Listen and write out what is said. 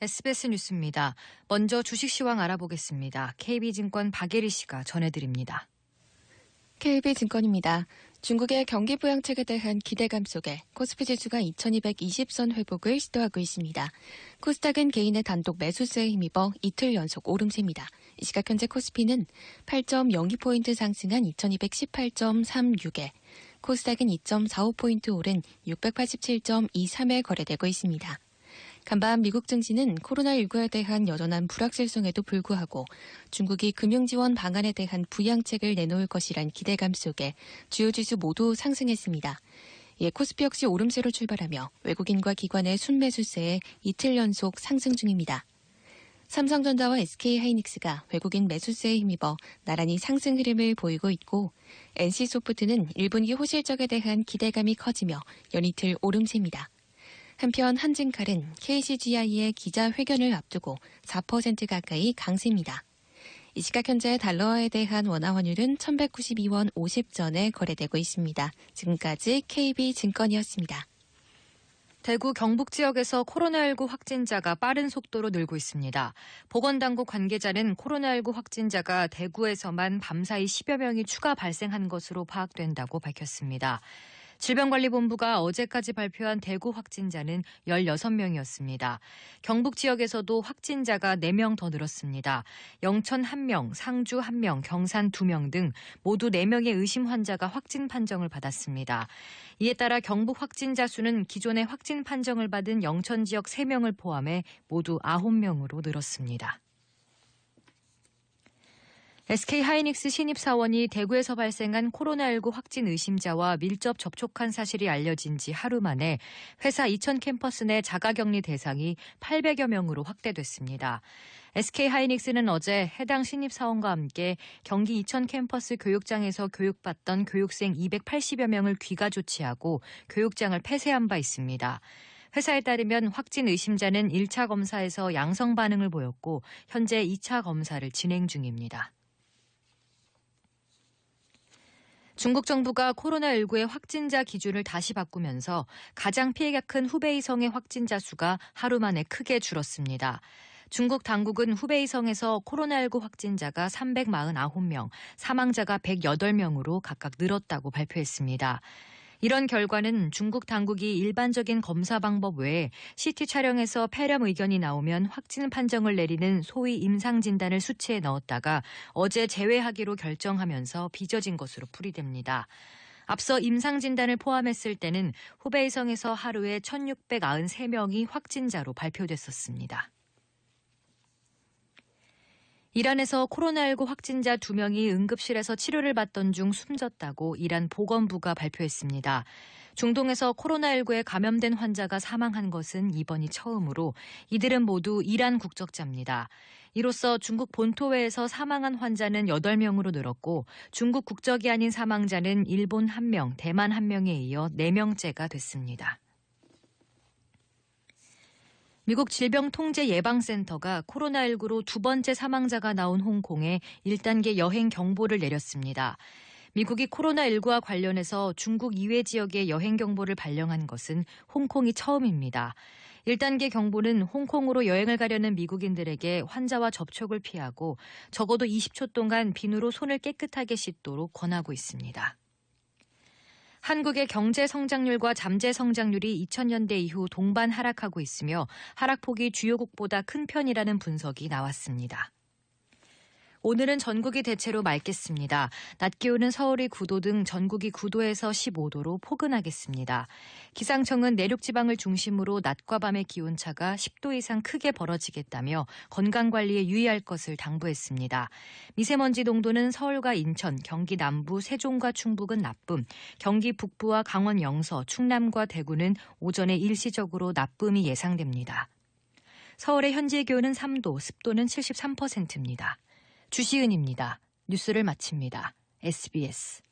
SBS 뉴스입니다. 먼저 주식 시황 알아보겠습니다. KB증권 박예리 씨가 전해드립니다. KB증권입니다. 중국의 경기 부양책에 대한 기대감 속에 코스피 지수가 2220선 회복을 시도하고 있습니다. 코스닥은 개인의 단독 매수세에 힘입어 이틀 연속 오름세입니다. 이 시각 현재 코스피는 8.02포인트 상승한 2218.36에 코스닥은 2.45포인트 오른 687.23에 거래되고 있습니다. 간밤 미국 증시는 코로나19에 대한 여전한 불확실성에도 불구하고 중국이 금융지원 방안에 대한 부양책을 내놓을 것이란 기대감 속에 주요 지수 모두 상승했습니다. 이에 코스피 역시 오름세로 출발하며 외국인과 기관의 순매수세에 이틀 연속 상승 중입니다. 삼성전자와 SK하이닉스가 외국인 매수세에 힘입어 나란히 상승 흐름을 보이고 있고 NC소프트는 1분기 호실적에 대한 기대감이 커지며 연이틀 오름세입니다. 한편 한진칼은 KCGI의 기자회견을 앞두고 4% 가까이 강세입니다. 이 시각 현재 달러화에 대한 원화 환율은 1192원 50전에 거래되고 있습니다. 지금까지 KB증권이었습니다. 대구 경북 지역에서 코로나19 확진자가 빠른 속도로 늘고 있습니다. 보건당국 관계자는 코로나19 확진자가 대구에서만 밤사이 10여 명이 추가 발생한 것으로 파악된다고 밝혔습니다. 질병관리본부가 어제까지 발표한 대구 확진자는 16명이었습니다. 경북 지역에서도 확진자가 4명 더 늘었습니다. 영천 1명, 상주 1명, 경산 2명 등 모두 4명의 의심 환자가 확진 판정을 받았습니다. 이에 따라 경북 확진자 수는 기존에 확진 판정을 받은 영천 지역 3명을 포함해 모두 9명으로 늘었습니다. SK하이닉스 신입사원이 대구에서 발생한 코로나19 확진 의심자와 밀접 접촉한 사실이 알려진 지 하루 만에 회사 이천 캠퍼스 내 자가격리 대상이 800여 명으로 확대됐습니다. SK하이닉스는 어제 해당 신입사원과 함께 경기 이천 캠퍼스 교육장에서 교육받던 교육생 280여 명을 귀가 조치하고 교육장을 폐쇄한 바 있습니다. 회사에 따르면 확진 의심자는 1차 검사에서 양성 반응을 보였고 현재 2차 검사를 진행 중입니다. 중국 정부가 코로나19의 확진자 기준을 다시 바꾸면서 가장 피해가 큰 후베이성의 확진자 수가 하루 만에 크게 줄었습니다. 중국 당국은 후베이성에서 코로나19 확진자가 349명, 사망자가 108명으로 각각 늘었다고 발표했습니다. 이런 결과는 중국 당국이 일반적인 검사 방법 외에 CT 촬영에서 폐렴 의견이 나오면 확진 판정을 내리는 소위 임상진단을 수치에 넣었다가 어제 제외하기로 결정하면서 빚어진 것으로 풀이됩니다. 앞서 임상진단을 포함했을 때는 후베이성에서 하루에 1693명이 확진자로 발표됐었습니다. 이란에서 코로나19 확진자 2명이 응급실에서 치료를 받던 중 숨졌다고 이란 보건부가 발표했습니다. 중동에서 코로나19에 감염된 환자가 사망한 것은 이번이 처음으로 이들은 모두 이란 국적자입니다. 이로써 중국 본토외에서 사망한 환자는 8명으로 늘었고 중국 국적이 아닌 사망자는 일본 1명, 대만 1명에 이어 4명째가 됐습니다. 미국 질병통제예방센터가 코로나19로 두 번째 사망자가 나온 홍콩에 1단계 여행 경보를 내렸습니다. 미국이 코로나19와 관련해서 중국 이외 지역에 여행 경보를 발령한 것은 홍콩이 처음입니다. 1단계 경보는 홍콩으로 여행을 가려는 미국인들에게 환자와 접촉을 피하고 적어도 20초 동안 비누로 손을 깨끗하게 씻도록 권하고 있습니다. 한국의 경제 성장률과 잠재 성장률이 2000년대 이후 동반 하락하고 있으며 하락폭이 주요국보다 큰 편이라는 분석이 나왔습니다. 오늘은 전국이 대체로 맑겠습니다. 낮 기온은 서울이 9도 등 전국이 9도에서 15도로 포근하겠습니다. 기상청은 내륙 지방을 중심으로 낮과 밤의 기온차가 10도 이상 크게 벌어지겠다며 건강관리에 유의할 것을 당부했습니다. 미세먼지 농도는 서울과 인천, 경기 남부, 세종과 충북은 나쁨, 경기 북부와 강원 영서, 충남과 대구는 오전에 일시적으로 나쁨이 예상됩니다. 서울의 현재 기온은 3도, 습도는 73%입니다. 주시은입니다. 뉴스를 마칩니다. SBS